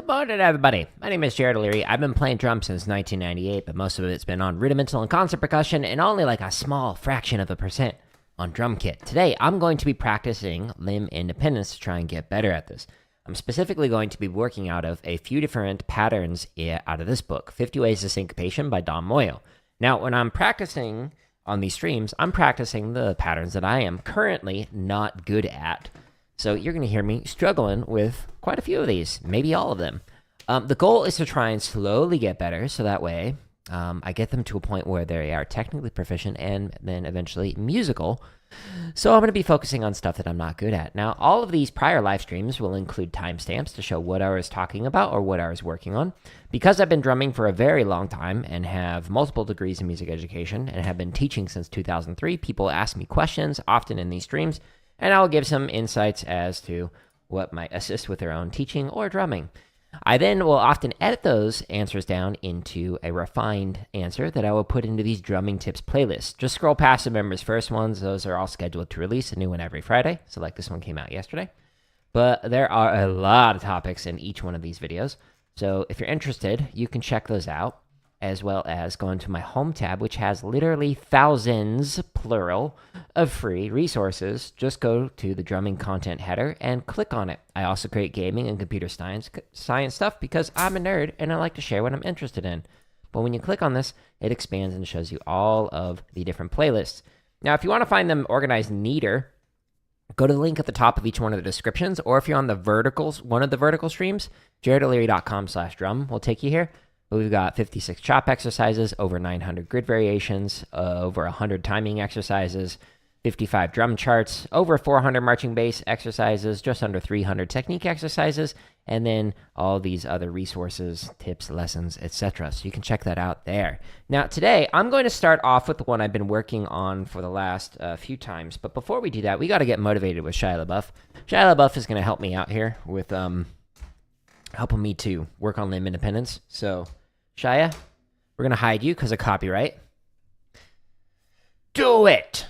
Good morning, everybody. My name is Jared O'Leary. I've been playing drums since 1998, but most of it's been on rudimental and concert percussion and only like a small fraction of a percent on drumkit. Today, I'm going to be practicing limb independence to try and get better at this. I'm specifically going to be working out of a few different patterns out of this book, 50 Ways to Syncopation by Don Moyo. Now, when I'm practicing on these streams, I'm practicing the patterns that I am currently not good at. So you're going to hear me struggling with quite a few of these, maybe all of them. The goal is to try and slowly get better, so that way I get them to a point where they are technically proficient and then eventually musical. So I'm going to be focusing on stuff that I'm not good at. Now, all of these prior live streams will include timestamps to show what I was talking about or what I was working on. Because I've been drumming for a very long time and have multiple degrees in music education and have been teaching since 2003, people ask me questions often in these streams, and I'll give some insights as to what might assist with their own teaching or drumming. I then will often edit those answers down into a refined answer that I will put into these drumming tips playlists. Just scroll past the members' first ones. Those are all scheduled to release a new one every Friday. So like this one came out yesterday. But there are a lot of topics in each one of these videos. So if you're interested, you can check those out, as well as go into my home tab, which has literally thousands, plural, of free resources. Just go to the drumming content header and click on it. I also create gaming and computer science stuff because I'm a nerd and I like to share what I'm interested in. But when you click on this, it expands and shows you all of the different playlists. Now, if you want to find them organized neater, go to the link at the top of each one of the descriptions, or if you're on the verticals, one of the vertical streams, jaredoleary.com/drum will take you here. But we've got 56 chop exercises, over 900 grid variations, over 100 timing exercises, 55 drum charts, over 400 marching bass exercises, just under 300 technique exercises, and then all these other resources, tips, lessons, etc. So you can check that out there. Now, today, I'm going to start off with the one I've been working on for the last few times. But before we do that, we got to get motivated with Shia LaBeouf. Shia LaBeouf is going to help me out here with helping me to work on limb independence. So, Shia, we're going to hide you because of copyright. Do it!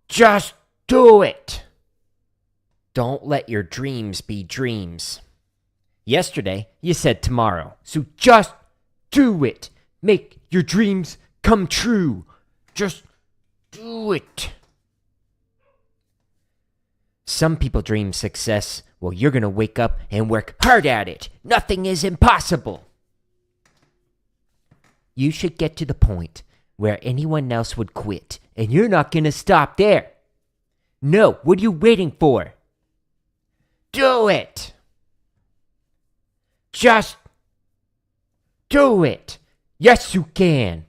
Just do it! Don't let your dreams be dreams. Yesterday, you said tomorrow, so just do it. Make your dreams come true. Just do it. Some people dream success. Well, you're going to wake up and work hard at it. Nothing is impossible. You should get to the point where anyone else would quit, and you're not going to stop there. No, what are you waiting for? Do it. Just do it. Yes, you can.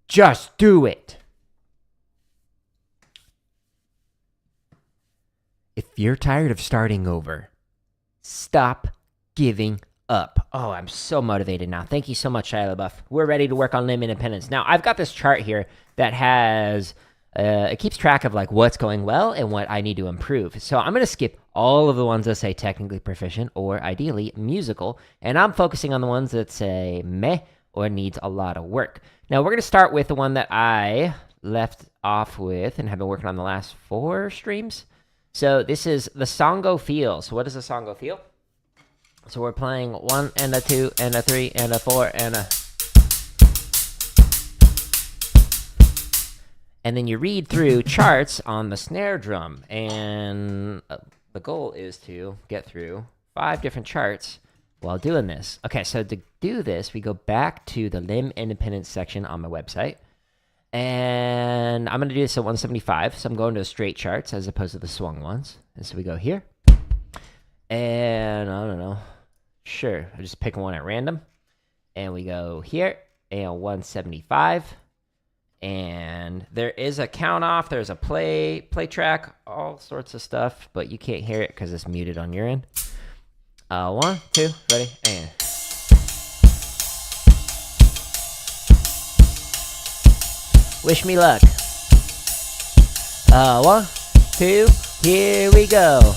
Just do it. If you're tired of starting over, stop giving up. Oh, I'm so motivated now. Thank you so much, Shia LaBeouf. We're ready to work on limb independence. Now, I've got this chart here that has, it keeps track of like what's going well and what I need to improve. So I'm going to skip all of the ones that say technically proficient or ideally musical, and I'm focusing on the ones that say meh or needs a lot of work. Now, we're going to start with the one that I left off with and have been working on the last 4 streams. So this is the Songo feel. So what is a Songo feel? So we're playing 1 and a 2 and a 3 and a 4 and a... And then you read through charts on the snare drum. And the goal is to get through 5 different charts while doing this. Okay, so to do this, we go back to the limb independence section on my website. And I'm going to do this at 175, so I'm going to the straight charts as opposed to the swung ones. And so we go here. And I don't know. Sure, I'll just pick one at random. And we go here, and 175. And there is a count off, there's a play track, all sorts of stuff, but you can't hear it because it's muted on your end. 1, 2, ready, and... Wish me luck. 1, 2, here we go.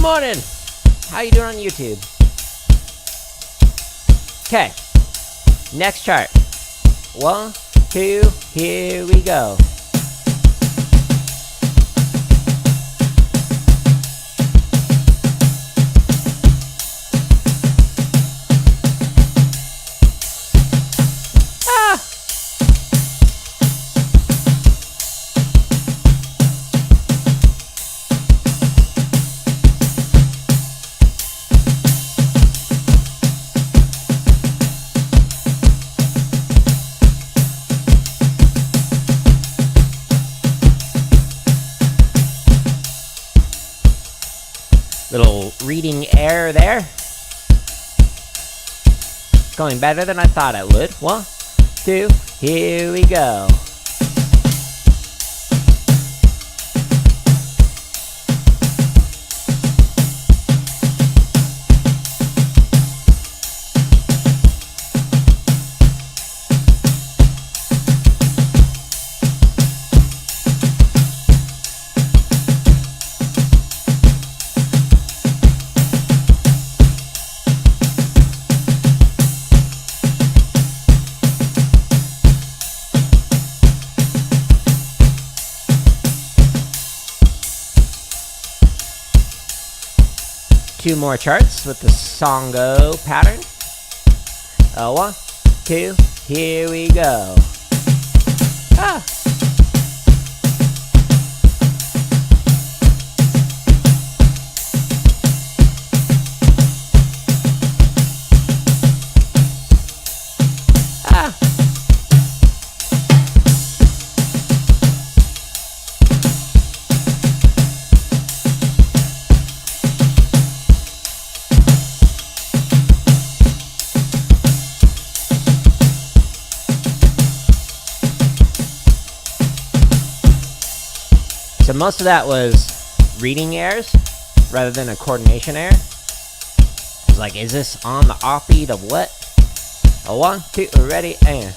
morning. How you doing on YouTube? Okay. Next chart. 1, 2, here we go. Little reading error there. Going better than I thought it would. 1, 2, here we go. Two more charts with the Songo pattern. 1, 2, here we go. Ah. So most of that was reading errors rather than a coordination error. It's like, is this on the offbeat of what? 1, 2, ready, and.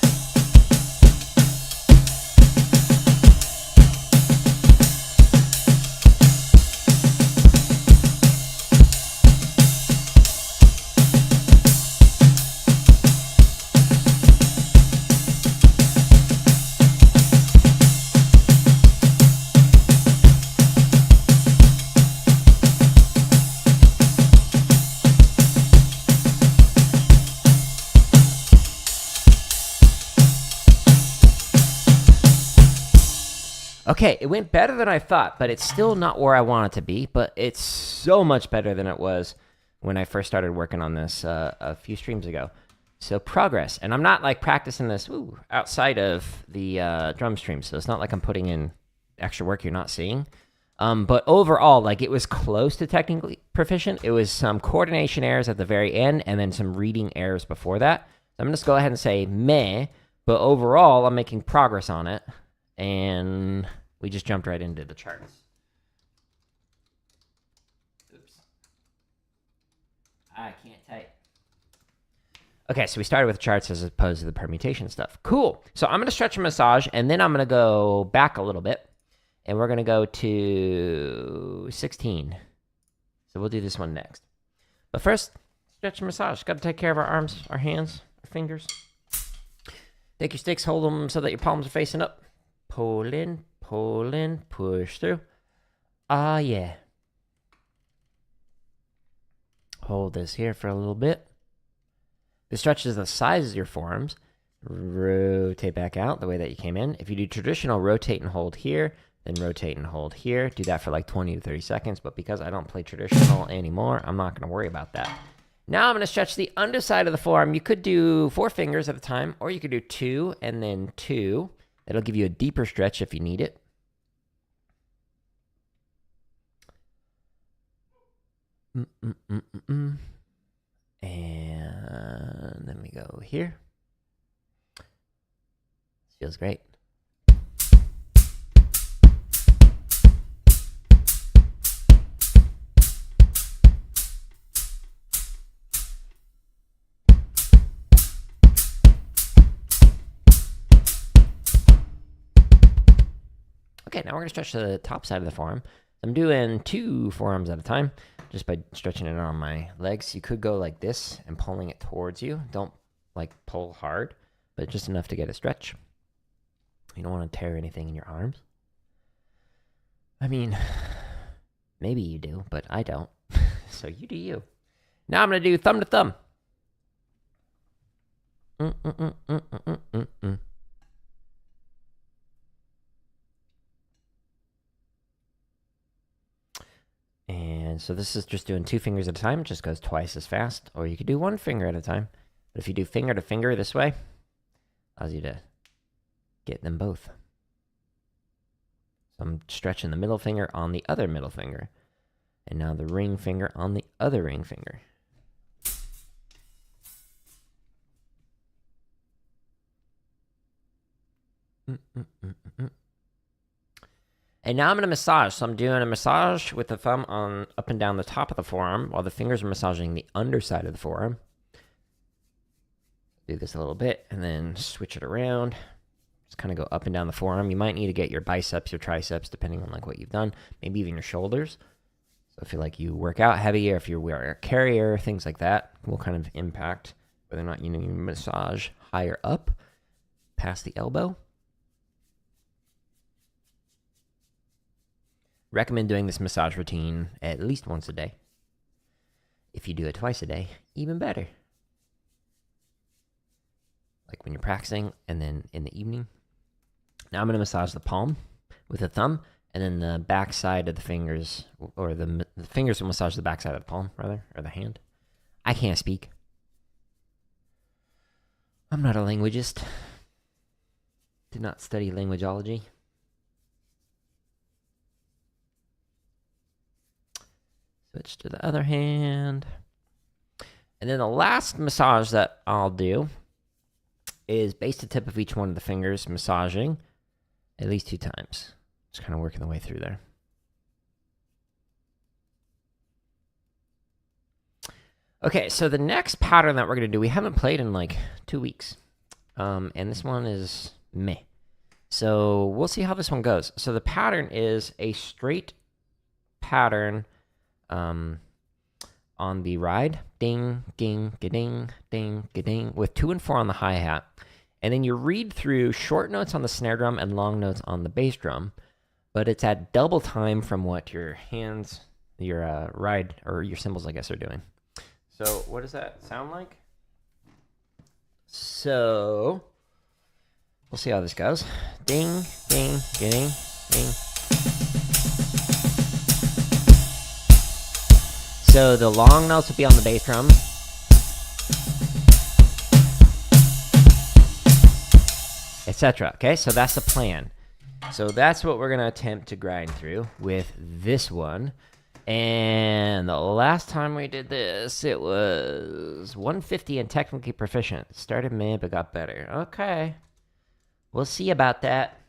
Okay, it went better than I thought, but it's still not where I want it to be, but it's so much better than it was when I first started working on this a few streams ago. So progress, and I'm not like practicing this outside of the drum stream, so it's not like I'm putting in extra work you're not seeing. But overall, like it was close to technically proficient. It was some coordination errors at the very end, and then some reading errors before that. So I'm gonna just go ahead and say meh, but overall, I'm making progress on it, and we just jumped right into the charts. Oops. I can't type. Okay, so we started with charts as opposed to the permutation stuff. Cool. So I'm going to stretch and massage, and then I'm going to go back a little bit, and we're going to go to 16. So we'll do this one next. But first, stretch and massage. Got to take care of our arms, our hands, our fingers. Take your sticks, hold them so that your palms are facing up. Pull in, push through. Ah, yeah. Hold this here for a little bit. This stretches the sides of your forearms. Rotate back out the way that you came in. If you do traditional, rotate and hold here, then rotate and hold here. Do that for like 20 to 30 seconds, but because I don't play traditional anymore, I'm not going to worry about that. Now I'm going to stretch the underside of the forearm. You could do 4 fingers at a time, or you could do 2 and then 2. It'll give you a deeper stretch if you need it. And then we go here. Feels great. Okay, now we're going to stretch the top side of the forearm. I'm doing 2 forearms at a time. just by stretching it on my legs. You could go like this and pulling it towards you. Don't like pull hard, but just enough to get a stretch. You don't want to tear anything in your arms. I mean, maybe you do, but I don't. So you do you. Now I'm going to do thumb to thumb. And so this is just doing 2 fingers at a time. It just goes twice as fast. Or you could do 1 finger at a time. But if you do finger to finger this way, allows you to get them both. So I'm stretching the middle finger on the other middle finger. And now the ring finger on the other ring finger. And now I'm going to massage. So I'm doing a massage with the thumb on up and down the top of the forearm while the fingers are massaging the underside of the forearm. Do this a little bit and then switch it around. Just kind of go up and down the forearm. You might need to get your biceps, your triceps, depending on like what you've done. Maybe even your shoulders. So if you like you work out heavy or if you wear a carrier, things like that will kind of impact whether or not you massage higher up past the elbow. Recommend doing this massage routine at least once a day. If you do it twice a day, even better. Like when you're practicing and then in the evening. Now I'm going to massage the palm with the thumb and then the back side of the fingers, or the fingers will massage the back side of the palm, rather, or the hand. I can't speak. I'm not a languagist. Did not study languageology. Switch to the other hand. And then the last massage that I'll do is base to tip of each one of the fingers, massaging at least 2 times. Just kind of working the way through there. Okay, so the next pattern that we're going to do, we haven't played in like 2 weeks. And this one is meh. So we'll see how this one goes. So the pattern is a straight pattern on the ride, ding, ding, ga-ding, ding, ga-ding, with 2 and 4 on the hi-hat. And then you read through short notes on the snare drum and long notes on the bass drum, but it's at double time from what your hands, your ride, or your cymbals, I guess, are doing. So what does that sound like? So we'll see how this goes. Ding, ding, ga-ding, ding. So the long notes will be on the bass drum. Etc. Okay, so that's the plan. So that's what we're going to attempt to grind through with this one. And the last time we did this, it was 150 and technically proficient. Started mid, but got better. Okay. We'll see about that.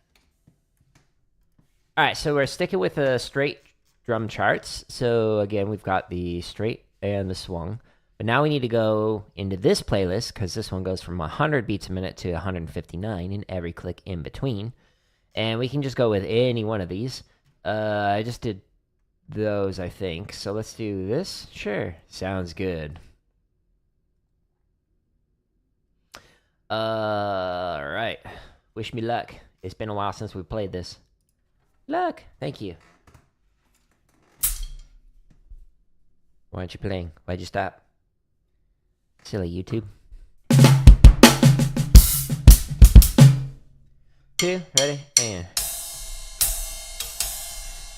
All right, so we're sticking with the straight drum charts. So again, we've got the straight and the swung. But now we need to go into this playlist because this one goes from 100 beats a minute to 159 and every click in between. And we can just go with any one of these. I just did those, I think. So let's do this. Sure. Sounds good. All right. Wish me luck. It's been a while since we played this. Luck. Thank you. Why aren't you playing? Why'd you stop? Silly YouTube. 2, ready, and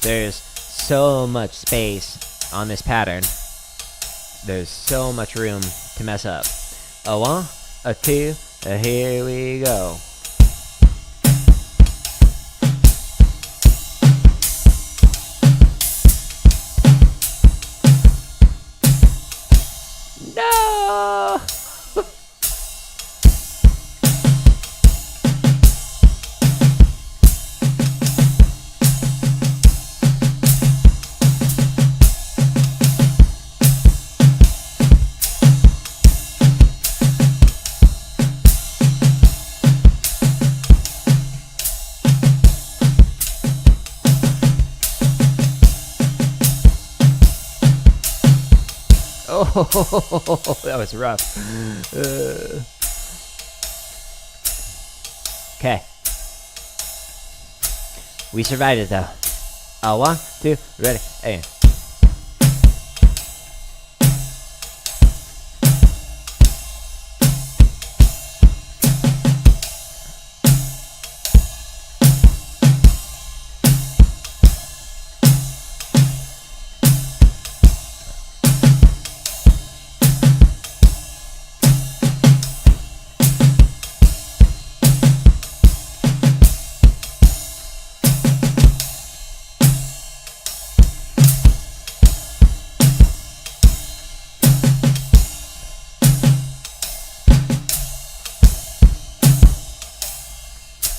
there's so much space on this pattern. There's so much room to mess up. A 1, a 2, here we go. No! Oh, that was rough. Okay. We survived it though. 1, 2, ready, and.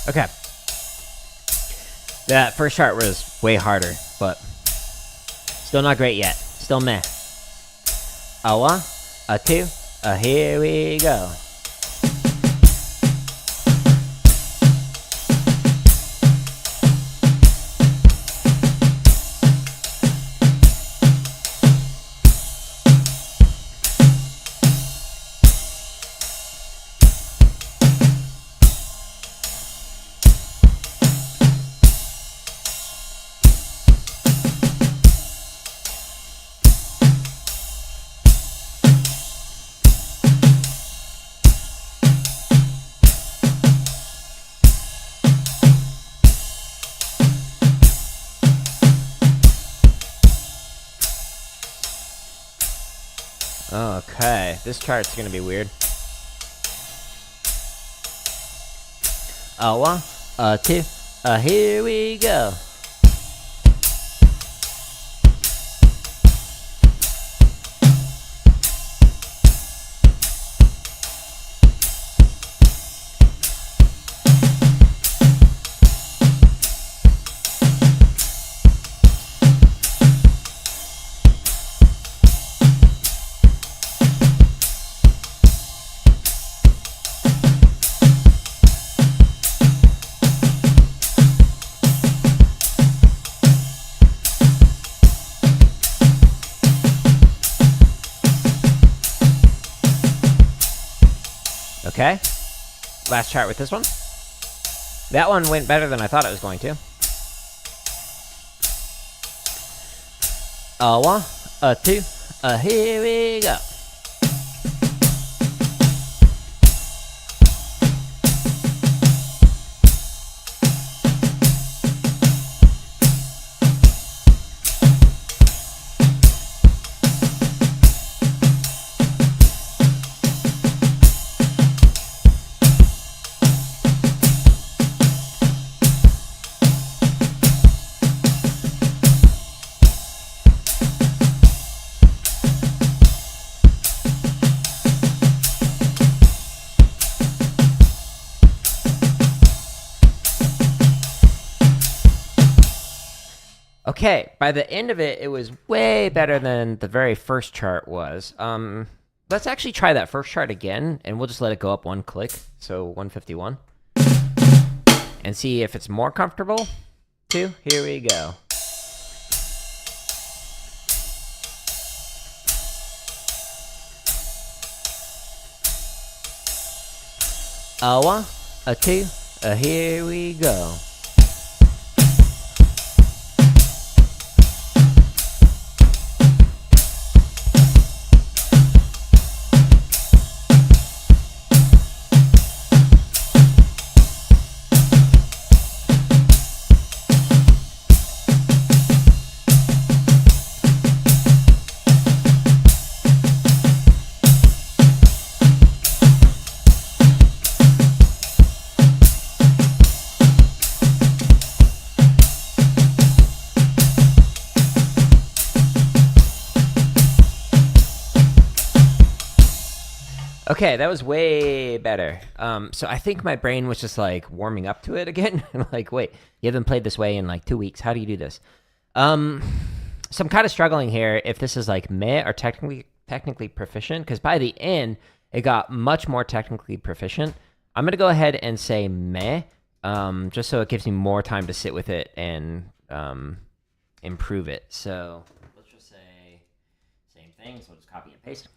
Okay. That first chart was way harder, but still not great yet. Still meh. 1, 2, here we go. Okay, this chart's gonna be weird. 1, 2, here we go. Okay, last chart with this one. That one went better than I thought it was going to. 1, 2, here we go. Okay, by the end of it, it was way better than the very first chart was. Let's actually try that first chart again, and we'll just let it go up one click, so 151, and see if it's more comfortable. 2, here we go. A 1, a 2, here we go. Okay, that was way better. So I think my brain was just like warming up to it again. Like, wait, you haven't played this way in like 2 weeks. How do you do this? So I'm kind of struggling here if this is like meh or technically proficient, because by the end it got much more technically proficient. I'm gonna go ahead and say meh, just so it gives me more time to sit with it and improve it. So let's just say same thing. thing, so we'll just copy and paste.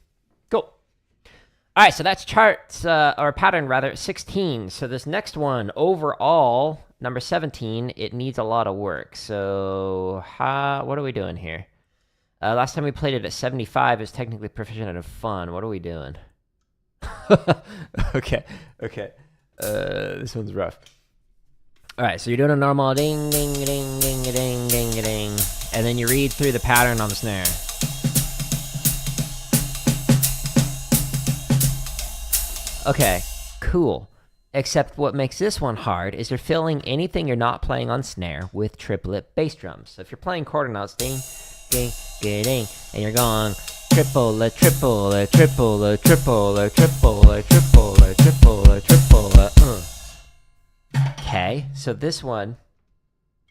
Cool. All right, so that's charts, or pattern rather, 16. So this next one, overall, number 17, it needs a lot of work. So what are we doing here? Last time we played it at 75, it's technically proficient and fun. What are we doing? Okay. This one's rough. All right, so you're doing a normal ding, ding, ding, ding, ding, ding, ding, and then you read through the pattern on the snare. Okay, cool. Except what makes this one hard is you're filling anything you're not playing on snare with triplet bass drums. So if you're playing quarter notes, ding, ding, ding, ding, and you're going triple, a triple, a triple, a triple, a triple, a triple, a triple, a triple, Okay, so this one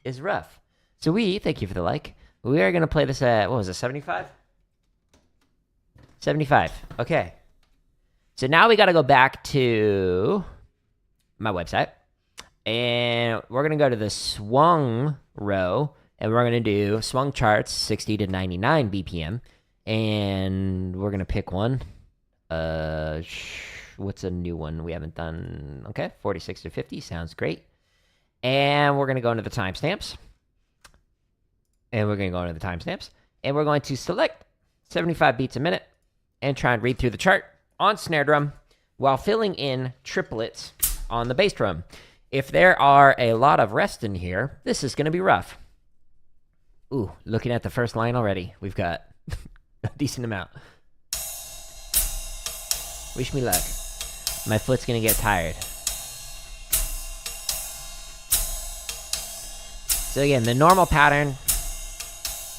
is rough. So thank you for the like, we are going to play this at, what was it, 75? 75, okay. So now we got to go back to my website, and we're going to go to the Swung row, and we're going to do Swung charts 60 to 99 BPM, and we're going to pick one. What's a new one we haven't done? Okay, 46 to 50 sounds great. And we're going to go into the timestamps, and we're going to go into the timestamps, and we're going to select 75 beats a minute and try and read through the chart on snare drum while filling in triplets on the bass drum. If there are a lot of rest in here, this is going to be rough. Ooh, looking at the first line already, we've got a decent amount. Wish me luck. My foot's going to get tired. So again, the normal pattern,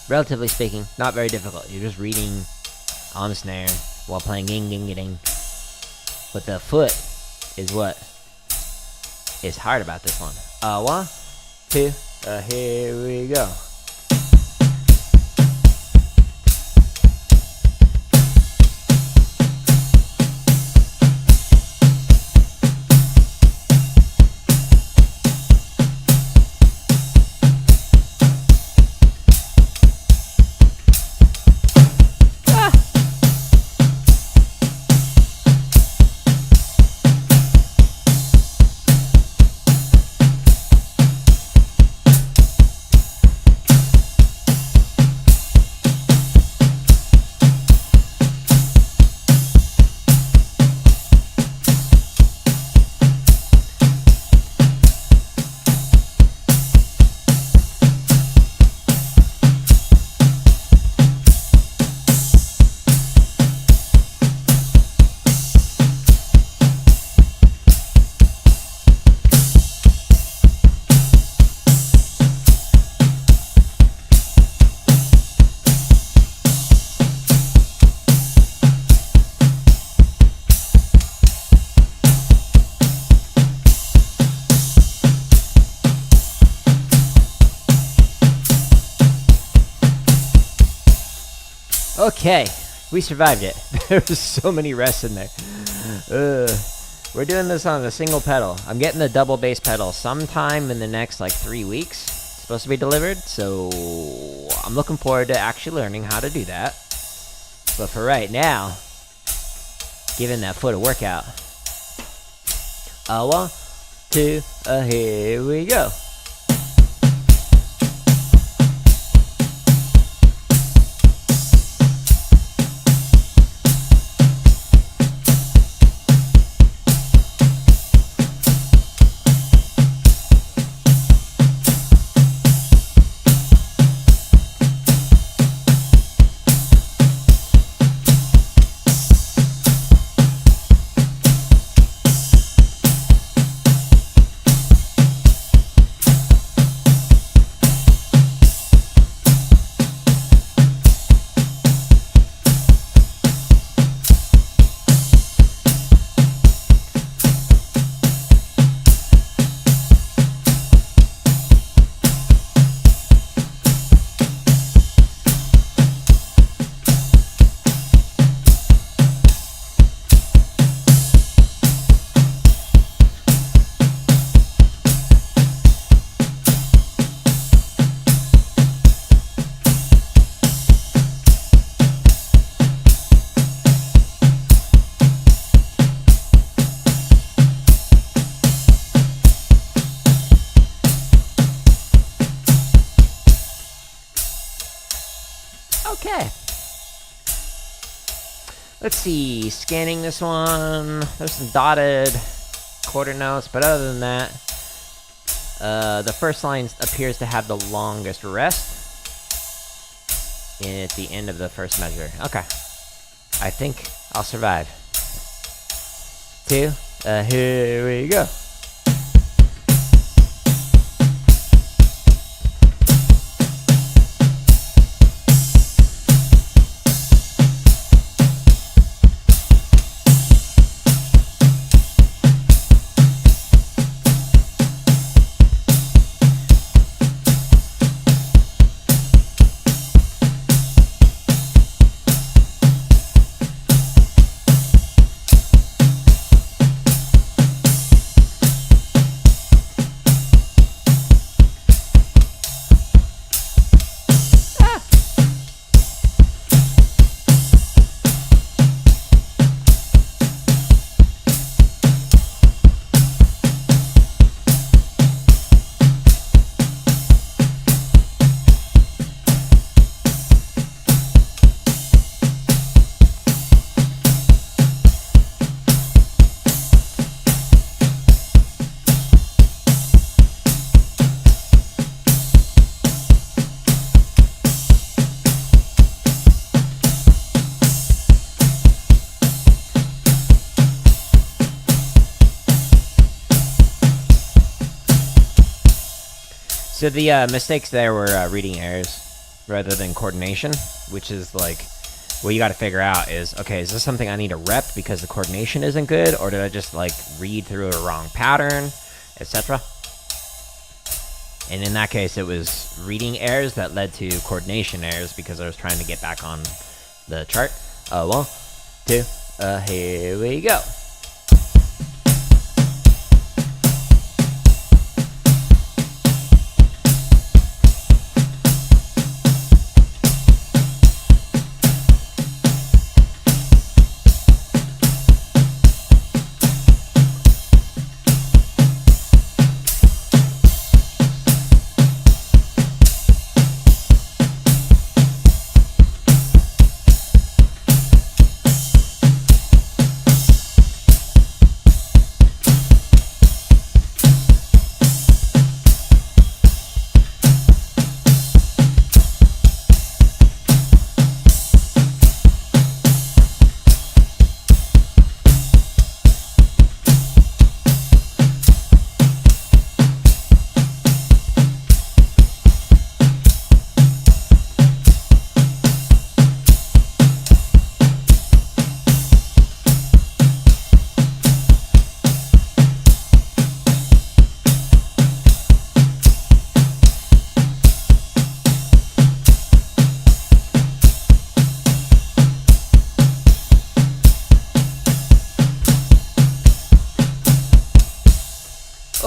relatively speaking, not very difficult. You're just reading on the snare while playing ding ding ding. But the foot is what is hard about this one. 1, 2, here we go. Okay, we survived it. There was so many rests in there. We're doing this on a single pedal. I'm getting the double bass pedal sometime in the next like 3 weeks. It's supposed to be delivered, so I'm looking forward to actually learning how to do that. But for right now, giving that foot a workout. 1, 2, here we go. Let's see, scanning this one. There's some dotted quarter notes, but other than that, the first line appears to have the longest rest at the end of the first measure. Okay. I think I'll survive. 2, here we go. So the mistakes there were reading airs rather than coordination, which is like what you got to figure out is, okay, is this something I need to rep because the coordination isn't good, or did I just like read through a wrong pattern, etc.? And in that case, it was reading errors that led to coordination errors because I was trying to get back on the chart. 1, 2, here we go.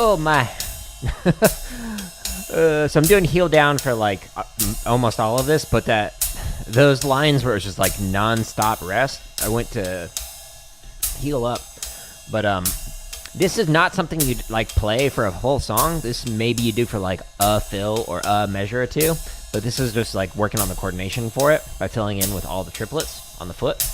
Oh my. So I'm doing heel down for like almost all of this, but those lines where it's just like non-stop rest, I went to heel up. But this is not something you'd like play for a whole song. This maybe you do for like a fill or a measure or two, but this is just like working on the coordination for it by filling in with all the triplets on the foot.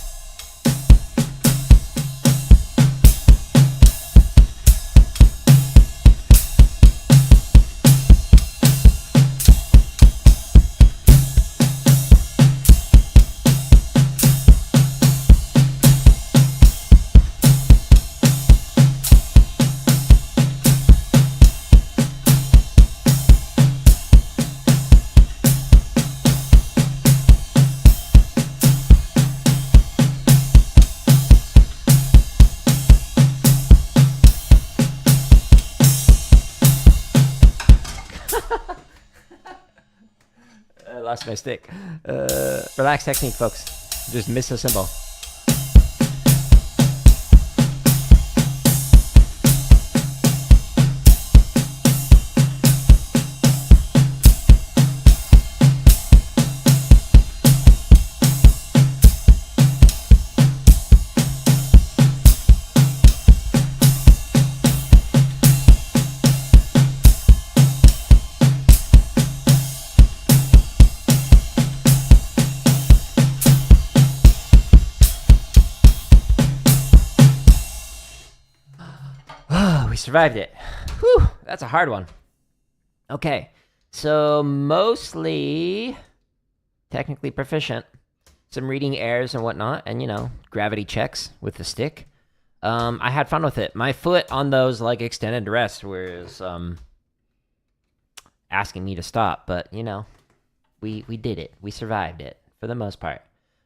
I lost my stick. Relax technique, folks. Just miss a cymbal. we survived it. Whew, that's a hard one. Okay, so mostly technically proficient. Some reading errors and whatnot, and you know, gravity checks with the stick. I had fun with it. My foot on those like extended rest was asking me to stop, but you know, we did it. We survived it for the most part.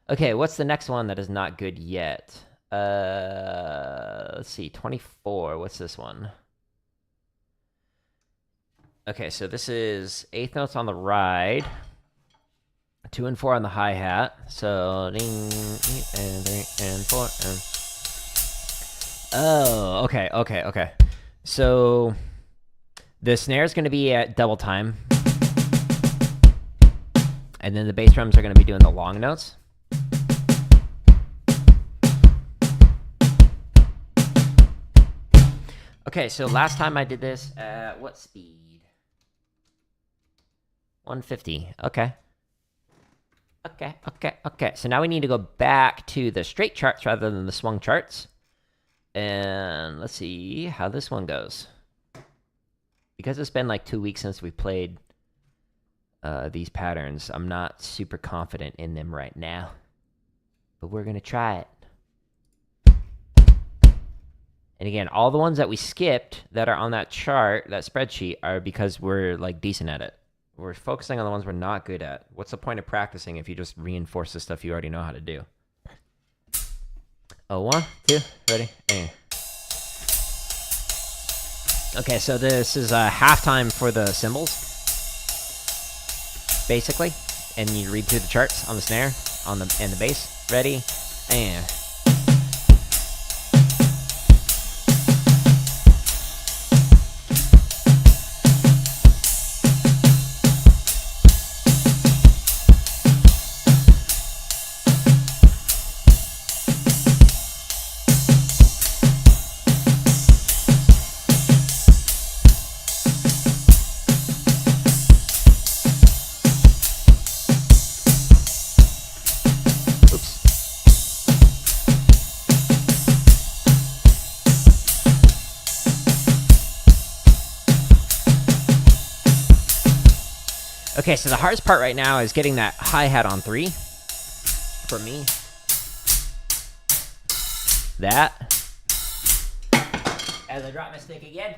Okay, what's the next one that is not good yet? Let's see, 24. What's this one? Okay, so this is eighth notes on the ride, 2 and 4 on the hi-hat. So ding, and 3 and 4 and... Oh, okay. So the snare is going to be at double time, and then the bass drums are going to be doing the long notes. Okay, so last time I did this at what speed? 150. Okay. So now we need to go back to the straight charts rather than the swung charts. And let's see how this one goes. Because it's been like 2 weeks since we played these patterns, I'm not super confident in them right now. But we're going to try it. And again, all the ones that we skipped that are on that chart, that spreadsheet, are because we're like decent at it. We're focusing on the ones we're not good at. What's the point of practicing if you just reinforce the stuff you already know how to do? Oh, 1, 2, ready, and... Okay, so this is halftime for the cymbals, basically. And you read through the charts on the snare, and the bass. Ready, and... Okay, so the hardest part right now is getting that hi-hat on 3. For me. That. As I drop my stick again.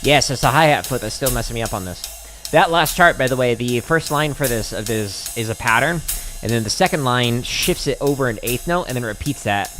Yes, it's the hi-hat foot that's still messing me up on this. That last chart, by the way, the first line for this is a pattern, and then the second line shifts it over an eighth note, and then repeats that.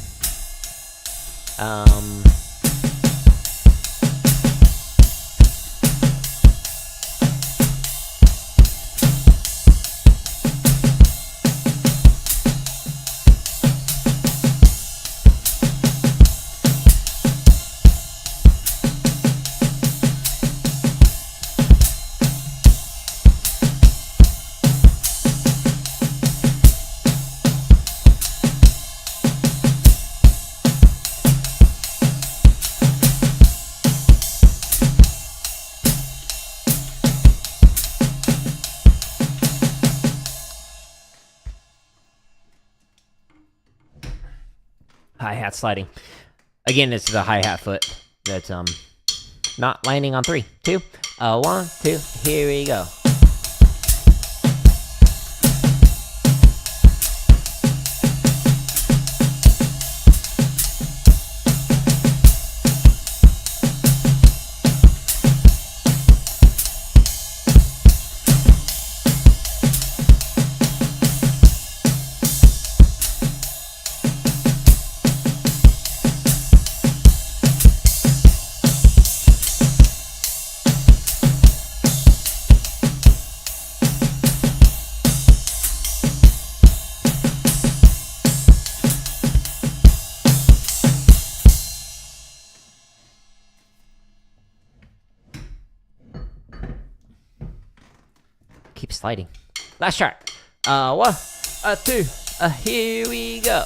Hi-hat sliding. Again, it's the hi-hat foot that's not landing on 3, 2, 1, 2, here we go. keeps sliding. Last chart. 1, 2, here we go.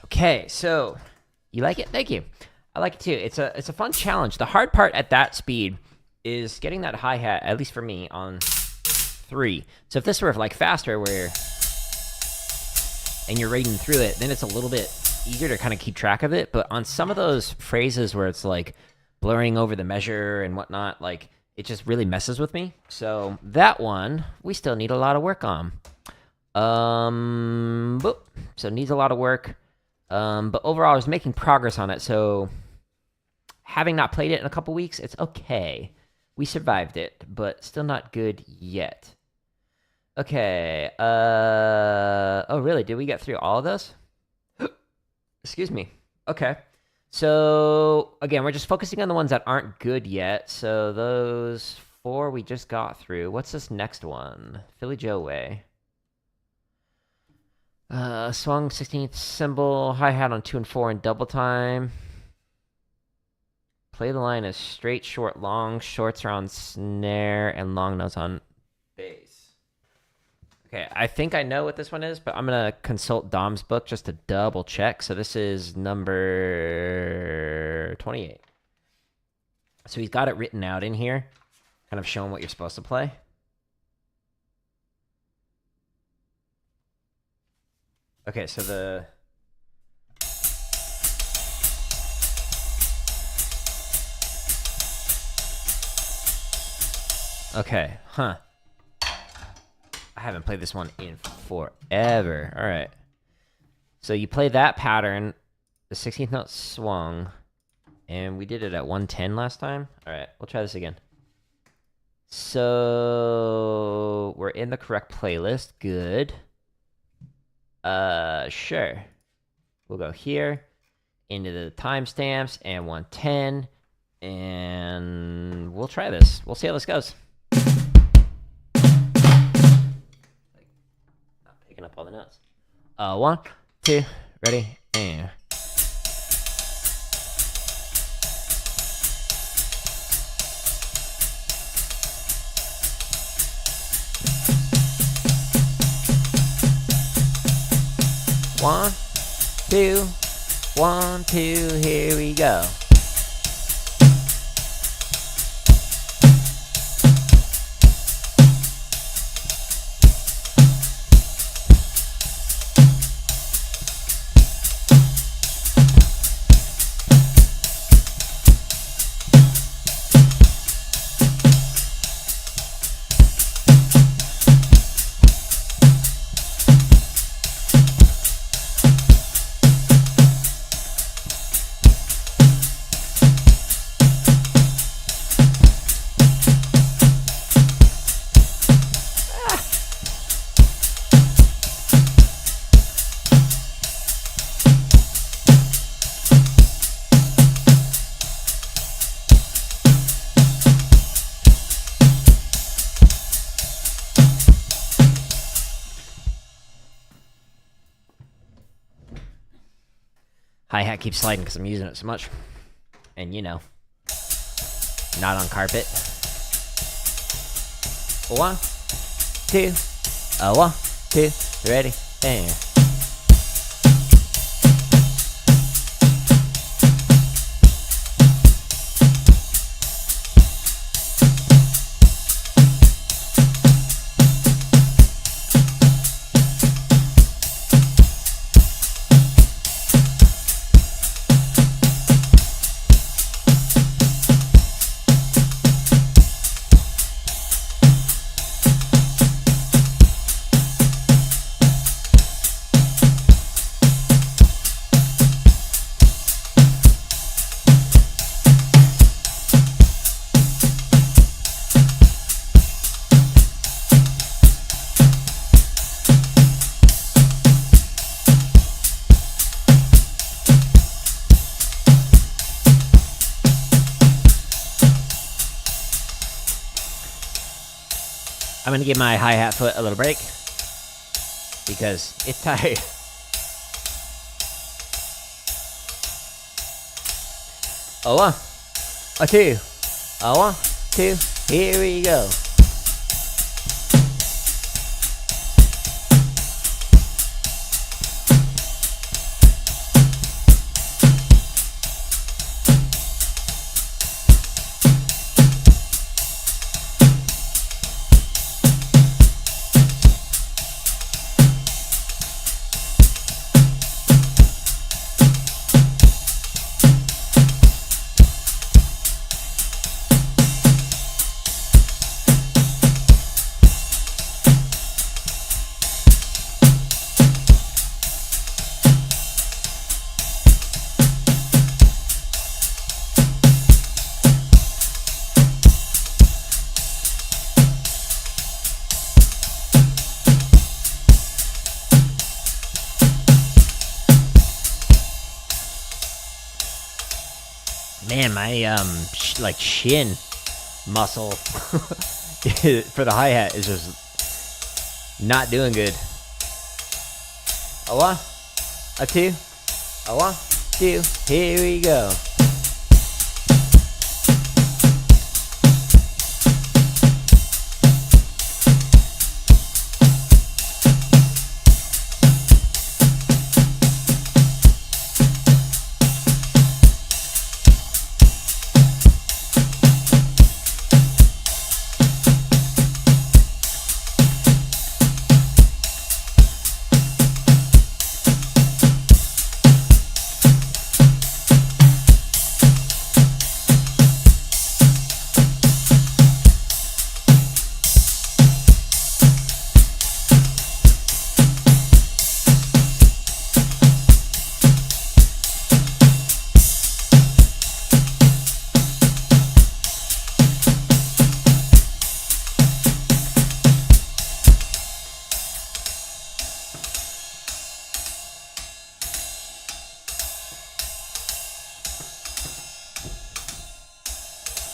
Okay, so you like it? Thank you. I like it too. It's a fun challenge. The hard part at that speed is getting that hi-hat, at least for me, on 3. So if this were like faster and you're reading through it, then it's a little bit easier to kind of keep track of it. But on some of those phrases where it's like blurring over the measure and whatnot, like it just really messes with me. So that one, we still need a lot of work on. So it needs a lot of work. But overall, I was making progress on it, so having not played it in a couple weeks, it's okay. We survived it, but still not good yet. Okay, oh really, did we get through all of those? Excuse me. Okay, so again, we're just focusing on the ones that aren't good yet, so those 4 we just got through. What's this next one? Philly Joe Way. Swung 16th cymbal, hi-hat on 2 and 4 in double time. Play the line as straight, short, long. Shorts are on snare and long notes on bass. Okay, I think I know what this one is, but I'm going to consult Dom's book just to double check. So this is number 28. So he's got it written out in here, kind of showing what you're supposed to play. Okay, so the... Okay, huh. I haven't played this one in forever. All right. So you play that pattern, the 16th note swung, and we did it at 110 last time. All right, we'll try this again. So we're in the correct playlist. Good. Sure. We'll go here into the timestamps and 110, and we'll try this. We'll see how this goes. Not picking up all the notes. 1, 2, ready, and... One, two, 1, 2, here we go. Hi-hat keeps sliding because I'm using it so much. And you know, not on carpet. 1, 2, 1, 2, ready, and... I'm gonna give my hi-hat foot a little break because it's tired. A one, a two, a one, two, here we go. Man, my like shin muscle for the hi-hat is just not doing good. A one, a two, a one, two, here we go.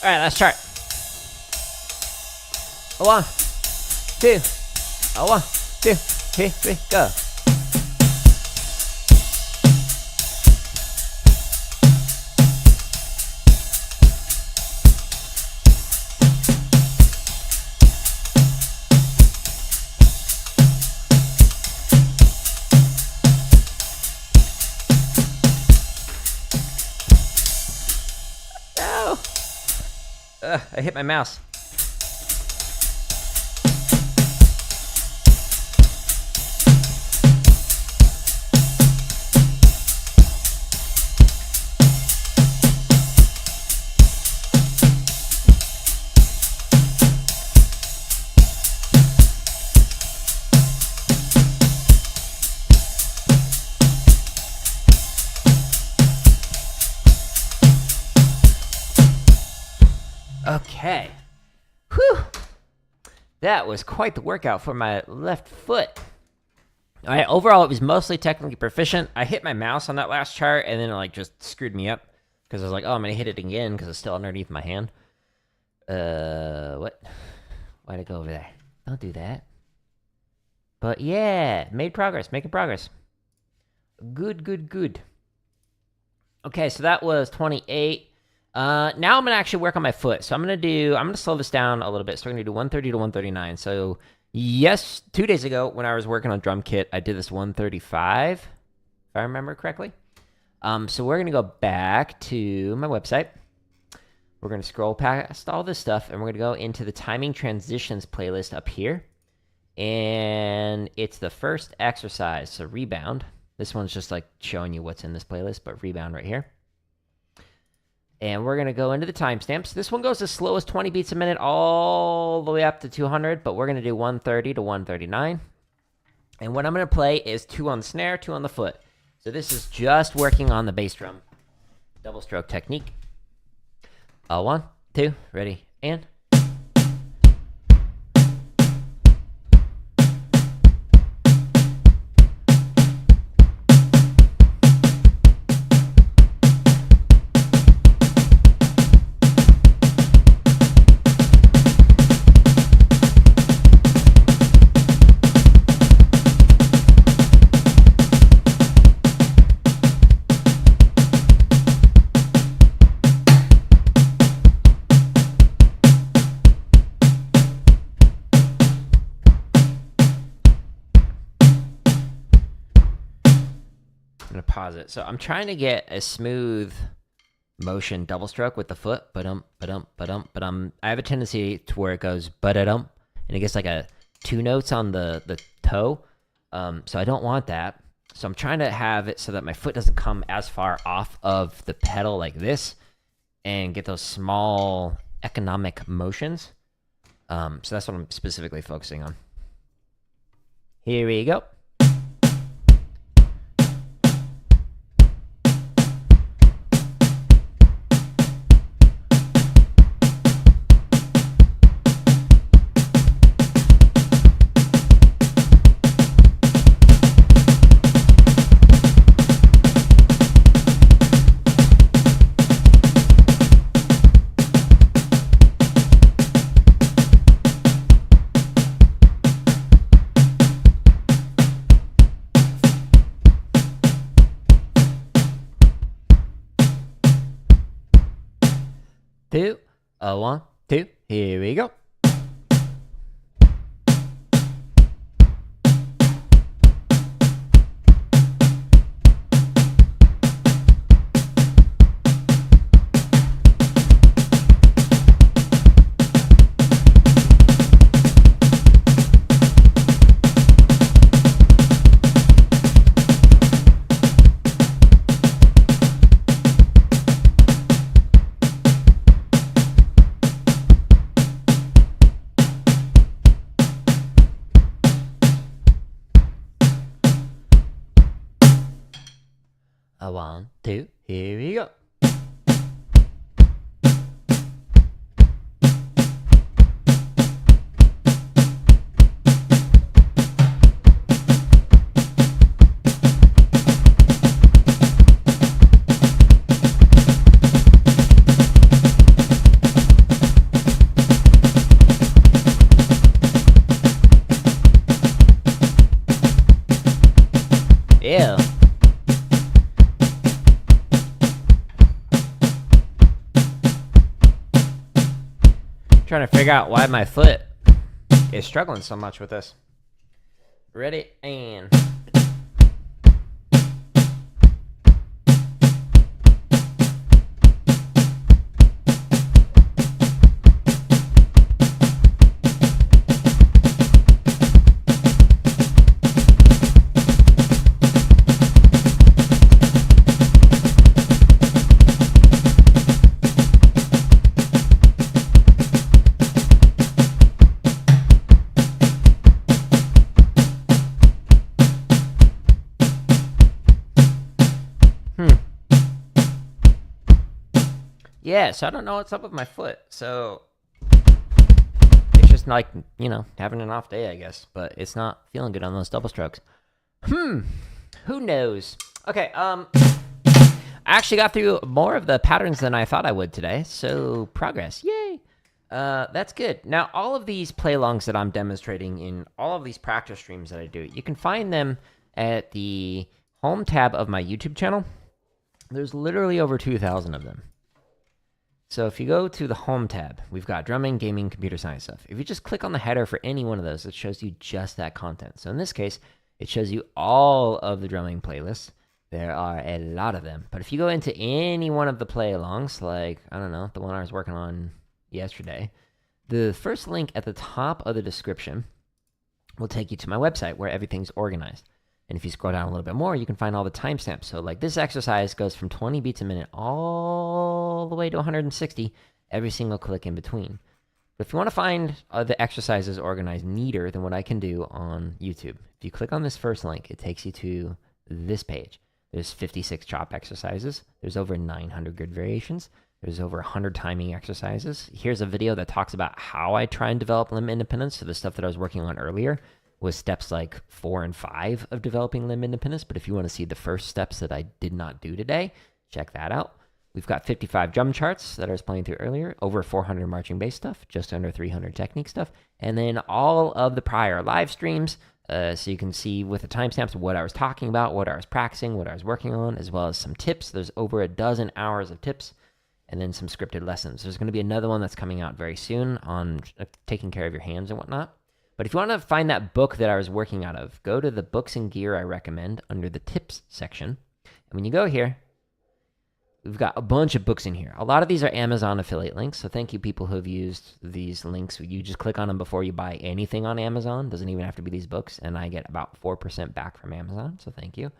All right, let's start. A one, two, a one, two, here we go. I hit my mouse. Okay. Whew. That was quite the workout for my left foot. All right, overall, it was mostly technically proficient. I hit my mouse on that last chart, and then it like just screwed me up because I was like, oh, I'm going to hit it again because it's still underneath my hand. What? Why'd it go over there? Don't do that. But yeah, made progress, making progress. Good, good, good. Okay, so that was 28. Now I'm gonna actually work on my foot. So I'm gonna slow this down a little bit. So we're gonna do 130 to 139. So yes, 2 days ago when I was working on drum kit, I did this 135, if I remember correctly. So we're gonna go back to my website. We're gonna scroll past all this stuff, and we're gonna go into the timing transitions playlist up here. And it's the first exercise, so Rebound. This one's just like showing you what's in this playlist, but Rebound right here. And we're going to go into the timestamps. This one goes as slow as 20 beats a minute all the way up to 200, but we're going to do 130 to 139. And what I'm going to play is 2 on the snare, 2 on the foot. So this is just working on the bass drum. Double stroke technique. 1, 2, ready, and... I'm gonna pause it. So I'm trying to get a smooth motion double stroke with the foot, but I have a tendency to where it goes and it gets like a 2 notes on the toe. So I don't want that. So I'm trying to have it so that my foot doesn't come as far off of the pedal like this, and get those small economic motions. So that's what I'm specifically focusing on. Here we go. Two, 1, 2, here we go. A 1, 2, here we go. Ew. Trying to figure out why my foot is struggling so much with this. Ready, and... Yeah, so I don't know what's up with my foot. So it's just like, you know, having an off day, I guess. But it's not feeling good on those double strokes. Who knows? Okay, I actually got through more of the patterns than I thought I would today. So progress, yay! That's good. Now, all of these play-alongs that I'm demonstrating in all of these practice streams that I do, you can find them at the home tab of my YouTube channel. There's literally over 2,000 of them. So if you go to the home tab, we've got drumming, gaming, computer science stuff. If you just click on the header for any one of those, it shows you just that content. So in this case, it shows you all of the drumming playlists. There are a lot of them. But if you go into any one of the play-alongs, like, I don't know, the one I was working on yesterday, the first link at the top of the description will take you to my website where everything's organized. And if you scroll down a little bit more, you can find all the timestamps. So like this exercise goes from 20 beats a minute all the way to 160, every single click in between. But if you want to find the exercises organized neater than what I can do on YouTube, if you click on this first link, it takes you to this page. There's 56 chop exercises. There's over 900 grid variations. There's over 100 timing exercises. Here's a video that talks about how I try and develop limb independence. So the stuff that I was working on earlier was steps like 4 and 5 of developing limb independence. But if you want to see the first steps that I did not do today, check that out. We've got 55 drum charts that I was playing through earlier, over 400 marching bass stuff, just under 300 technique stuff, and then all of the prior live streams, so you can see with the timestamps what I was talking about, what I was practicing, what I was working on, as well as some tips. There's over a dozen hours of tips, and then some scripted lessons. There's going to be another one that's coming out very soon on taking care of your hands and whatnot. But if you want to find that book that I was working out of, go to the books and gear I recommend under the tips section. And when you go here, we've got a bunch of books in here. A lot of these are Amazon affiliate links, so thank you people who have used these links. You just click on them before you buy anything on Amazon. Doesn't even have to be these books, and I get about 4% back from Amazon, so thank you.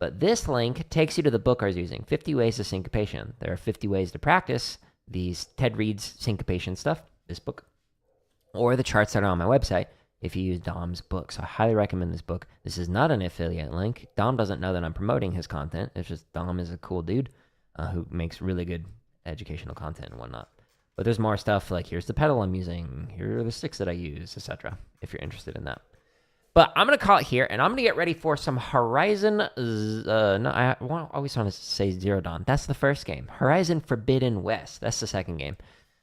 But this link takes you to the book I was using, 50 Ways to Syncopation. There are 50 ways to practice these Ted Reed's syncopation stuff, this book, or the charts that are on my website if you use Dom's book. So I highly recommend this book. This is not an affiliate link. Dom doesn't know that I'm promoting his content. It's just Dom is a cool dude who makes really good educational content and whatnot. But there's more stuff like here's the pedal I'm using, here are the sticks that I use, etc. if you're interested in that. But I'm going to call it here, and I'm going to get ready for some Horizon... I always want to say Zero Dawn. That's the first game. Horizon Forbidden West. That's the second game.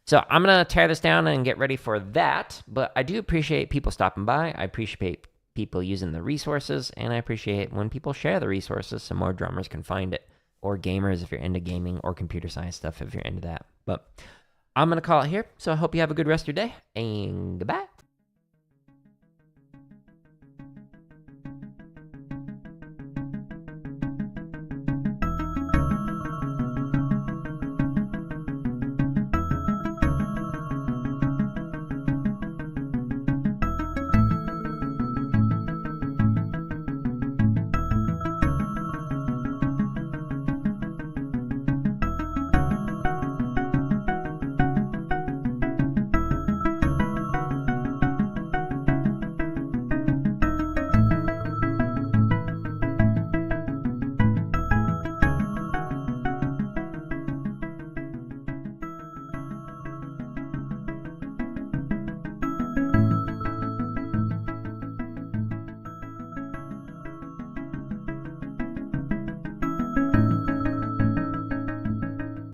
So I'm going to tear this down and get ready for that. But I do appreciate people stopping by. I appreciate people using the resources, and I appreciate when people share the resources so more drummers can find it. Or gamers if you're into gaming, or computer science stuff if you're into that. But I'm going to call it here. So I hope you have a good rest of your day, and goodbye.